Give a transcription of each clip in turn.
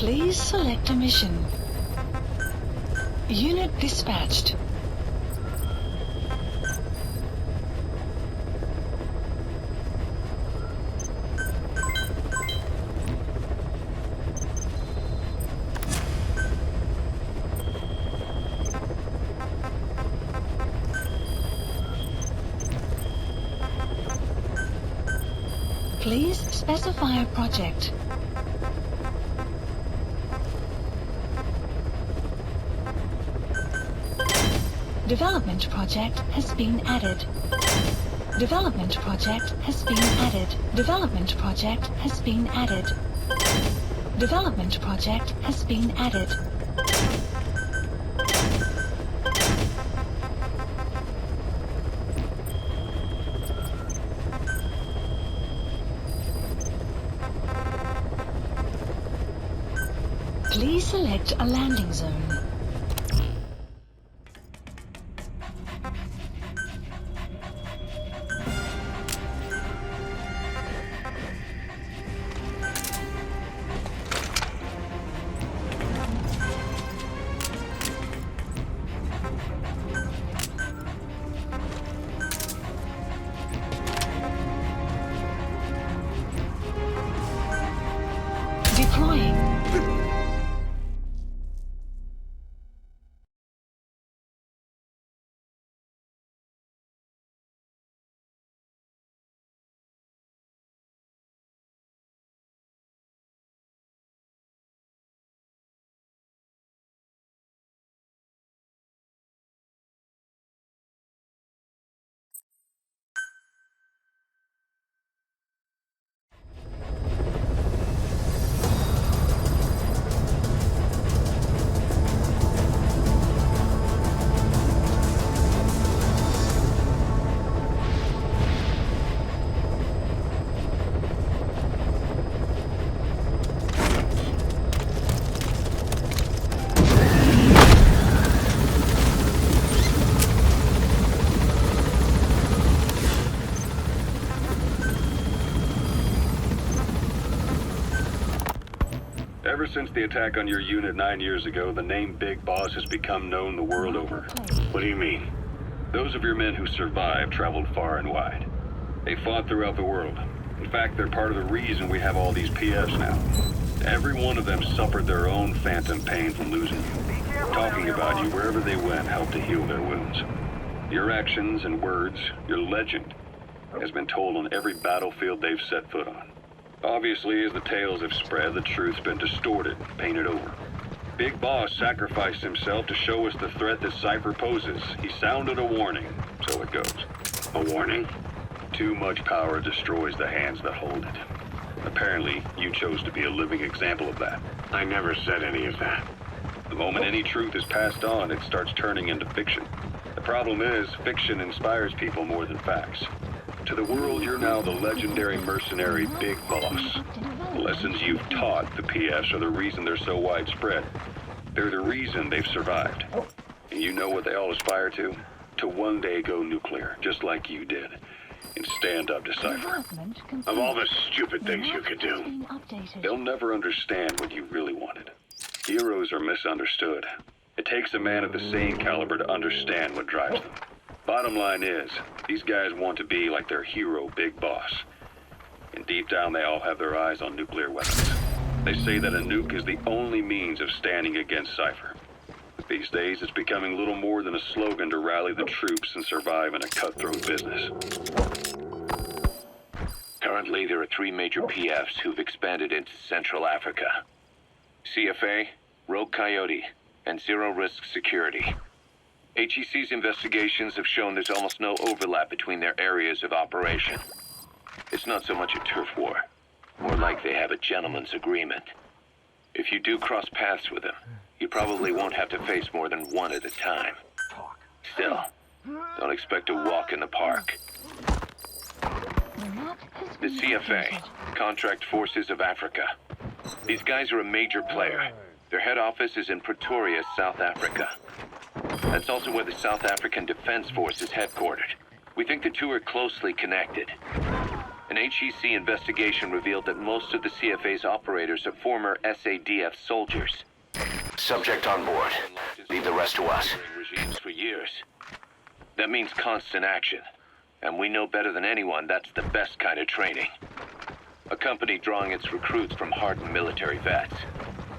Please select a mission. Unit dispatched. Please specify a project. Development project has been added. Development project has been added. Development project has been added. Development project has been added. Please select a landing zone. Deploying. Ever since the attack on your unit 9 years ago, the name Big Boss has become known the world over. What do you mean? Those of your men who survived traveled far and wide. They fought throughout the world. In fact, they're part of the reason we have all these PFs now. Every one of them suffered their own phantom pain from losing you. Talking about you wherever they went helped to heal their wounds. Your actions and words, your legend, has been told on every battlefield they've set foot on. Obviously, as the tales have spread, the truth's been distorted, painted over. Big Boss sacrificed himself to show us the threat that Cypher poses. He sounded a warning, so it goes. A warning? Too much power destroys the hands that hold it. Apparently, you chose to be a living example of that. I never said any of that. The moment any truth is passed on, it starts turning into fiction. The problem is, fiction inspires people more than facts. To the world, you're now the legendary mercenary Big Boss. The lessons you've taught the PFs are the reason they're so widespread. They're the reason they've survived. And you know what they all aspire to? To one day go nuclear, just like you did. And stand up to Cypher. Of all the stupid things you could do. They'll never understand what you really wanted. Heroes are misunderstood. It takes a man of the same caliber to understand what drives them. Bottom line is, these guys want to be like their hero, Big Boss. And deep down, they all have their eyes on nuclear weapons. They say that a nuke is the only means of standing against Cypher. But these days, it's becoming little more than a slogan to rally the troops and survive in a cutthroat business. Currently, there are 3 major PFs who've expanded into Central Africa. CFA, Rogue Coyote, and Zero Risk Security. HEC's investigations have shown there's almost no overlap between their areas of operation. It's not so much a turf war, more like they have a gentleman's agreement. If you do cross paths with them, you probably won't have to face more than one at a time. Still, don't expect a walk in the park. The CFA, Contract Forces of Africa. These guys are a major player. Their head office is in Pretoria, South Africa. That's also where the South African Defense Force is headquartered. We think the two are closely connected. An HEC investigation revealed that most of the CFA's operators are former SADF soldiers. Subject on board. Leave the rest to us. Regimes for years. That means constant action. And we know better than anyone that's the best kind of training. A company drawing its recruits from hardened military vets.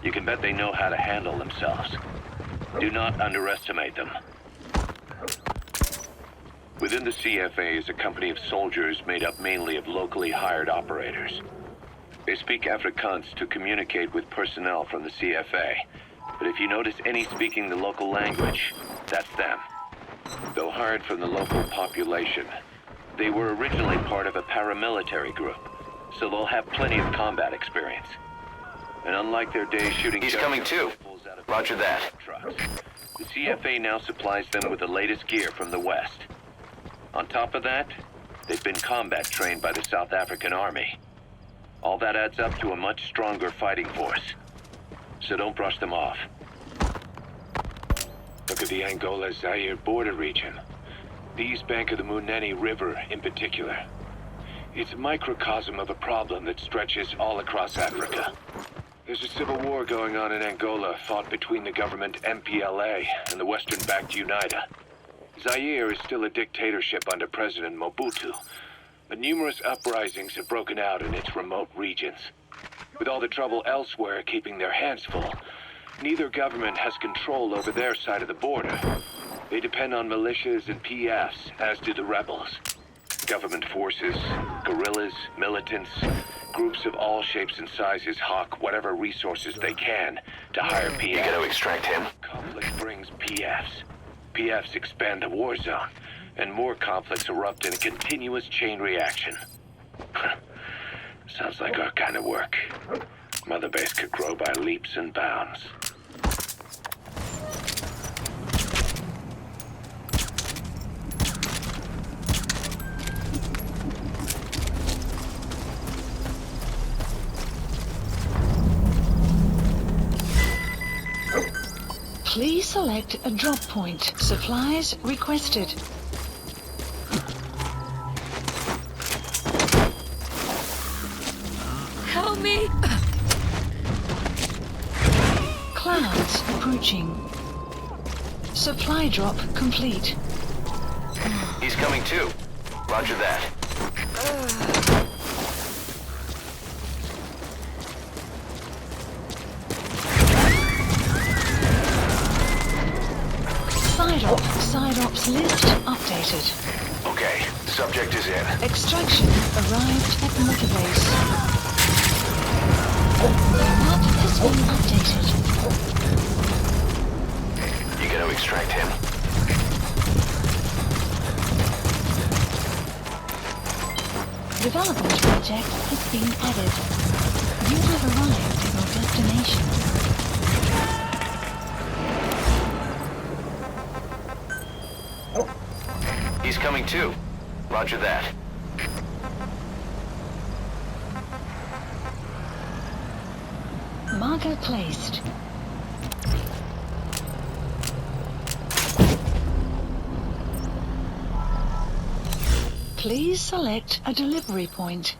You can bet they know how to handle themselves. Do not underestimate them. Within the CFA is a company of soldiers made up mainly of locally hired operators. They speak Afrikaans to communicate with personnel from the CFA. But if you notice any speaking the local language, that's them. Though hired from the local population, they were originally part of a paramilitary group, so they'll have plenty of combat experience. And unlike their days shooting... He's coming too. Roger that. Trucks, the CFA now supplies them with the latest gear from the West. On top of that, they've been combat trained by the South African Army. All that adds up to a much stronger fighting force. So don't brush them off. Look at the Angola-Zaire border region. The east bank of the Munene River in particular. It's a microcosm of a problem that stretches all across Africa. There's a civil war going on in Angola fought between the government MPLA and the Western-backed UNITA. Zaire is still a dictatorship under President Mobutu, but numerous uprisings have broken out in its remote regions. With all the trouble elsewhere keeping their hands full, neither government has control over their side of the border. They depend on militias and PFs, as do the rebels. Government forces, guerrillas, militants, groups of all shapes and sizes hawk whatever resources they can to hire PFs. You gotta extract him. Conflict brings PFs. PFs expand the war zone, and more conflicts erupt in a continuous chain reaction. Sounds like our kind of work. Mother Base could grow by leaps and bounds. Please select a drop point. Supplies requested. Help me! Clouds approaching. Supply drop complete. He's coming too. Roger that. Side ops list updated. Okay, subject is in. Extraction arrived at Mother Base. Map has been updated. You gotta extract him. Development project has been added. You have arrived at your destination. He's coming too. Roger that. Marker placed. Please select a delivery point.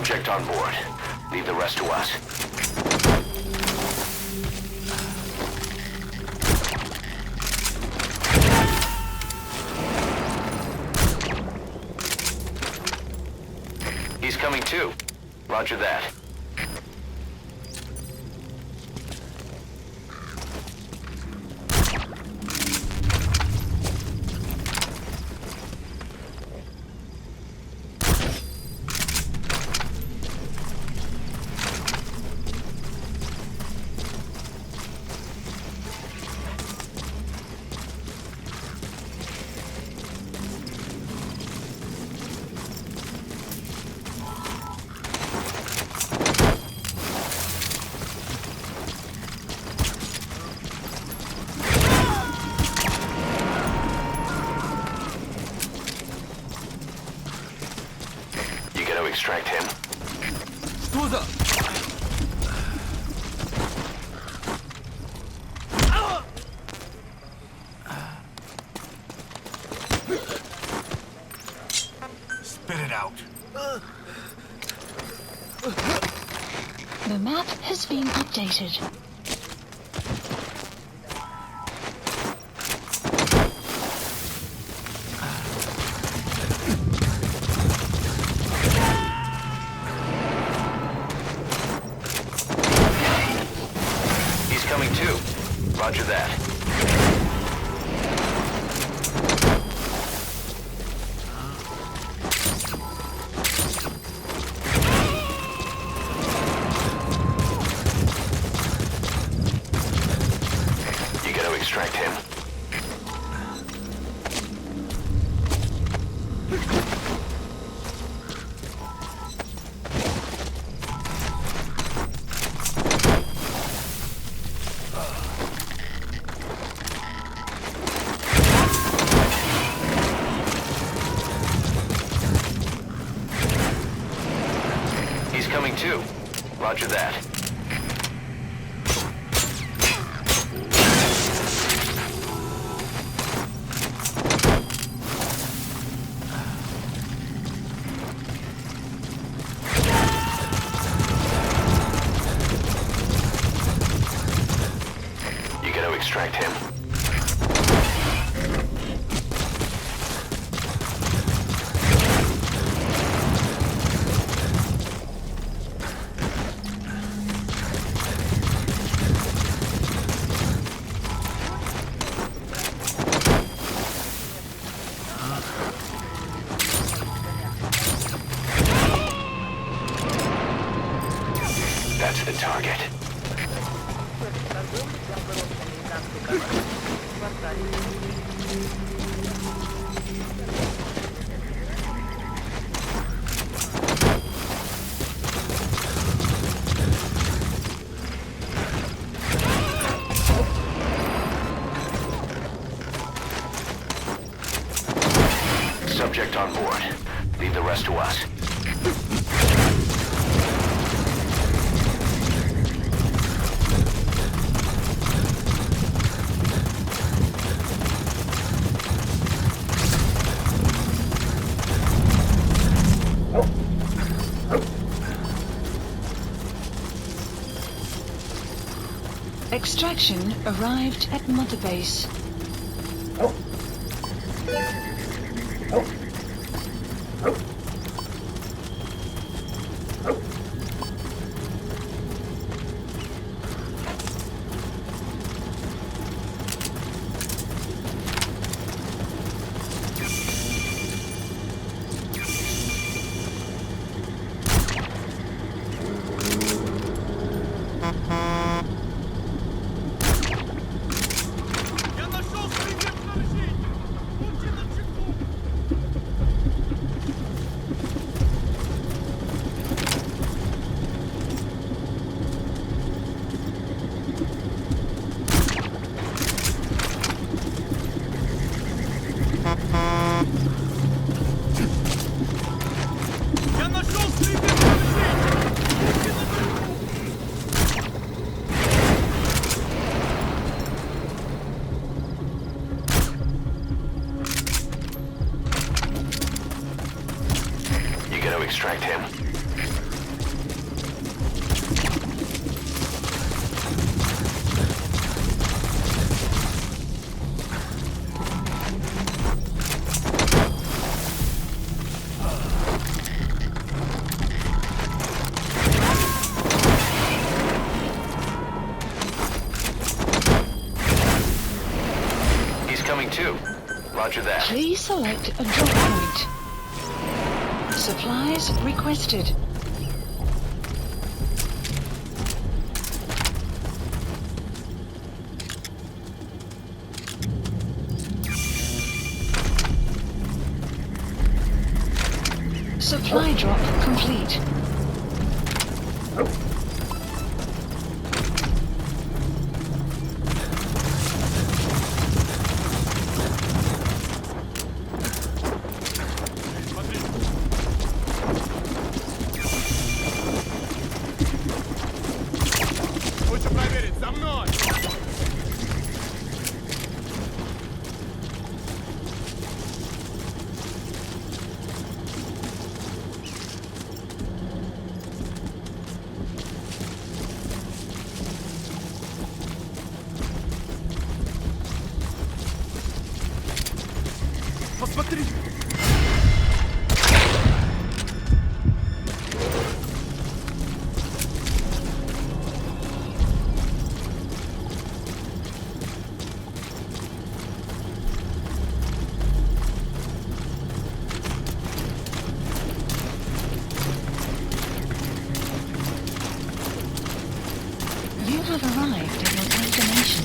Subject on board. Leave the rest to us. He's coming too. Roger that. Extract him. Spit it out. The map has been updated. Coming too. Roger that. You gotta extract him. Coming too. Roger that. You gotta extract him. That's the target. Subject on board. Leave the rest to us. Extraction arrived at Mother Base. Extract him. Roger that. Please select a drop point. Supplies requested. Supply drop complete. Лучше проверить, за мной! Посмотри! You have arrived at your destination.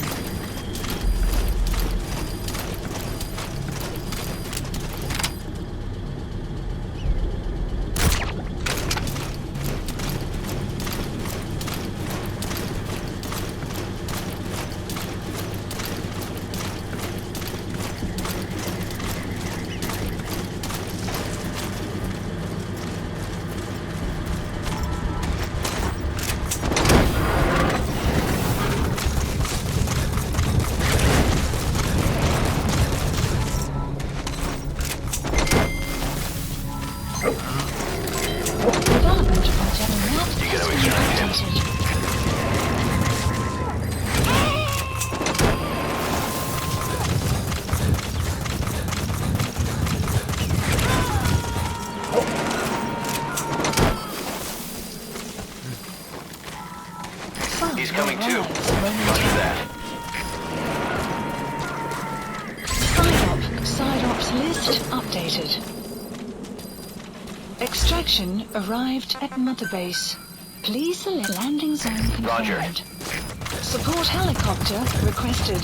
Development project map has been updated. He's coming too. Roger that. Side ops list updated. Extraction arrived at Mother Base. Please select landing zone confirmed. Roger. Support helicopter requested.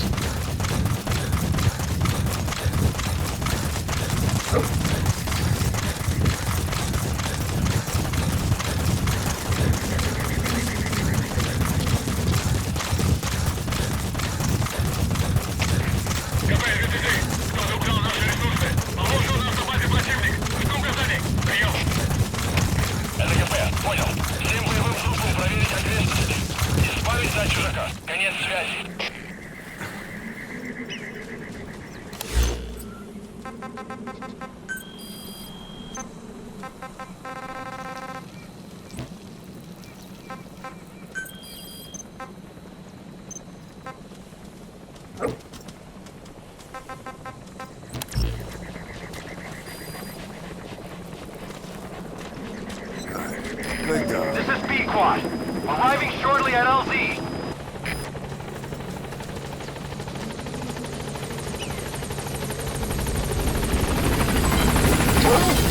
Good dog. This is B-Quad. Arriving shortly at LZ.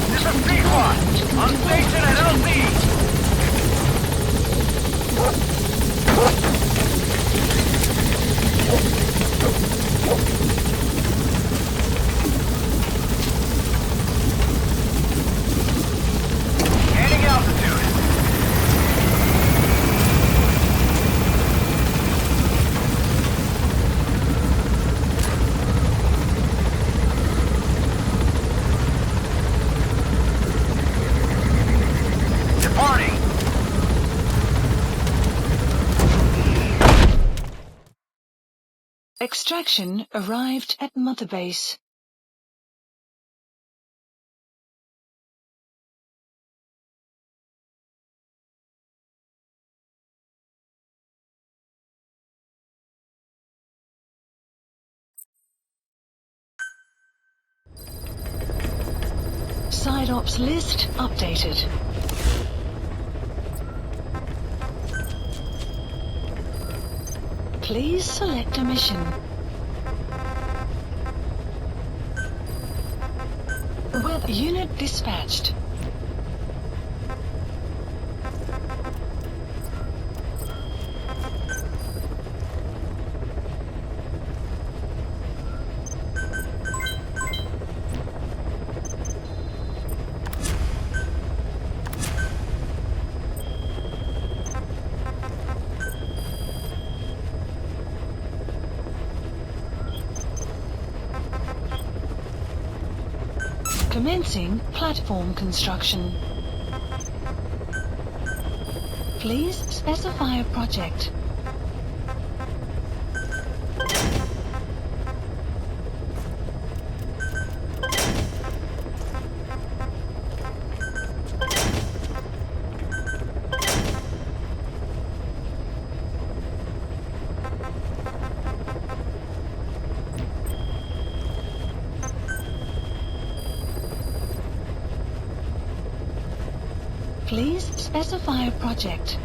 This is B-Quad. On station at LZ. Gaining altitude. Departing. Extraction arrived at Mother Base. Side ops list updated. Please select a mission. Weather unit dispatched. Commencing platform construction. Please specify a project. Please specify a project.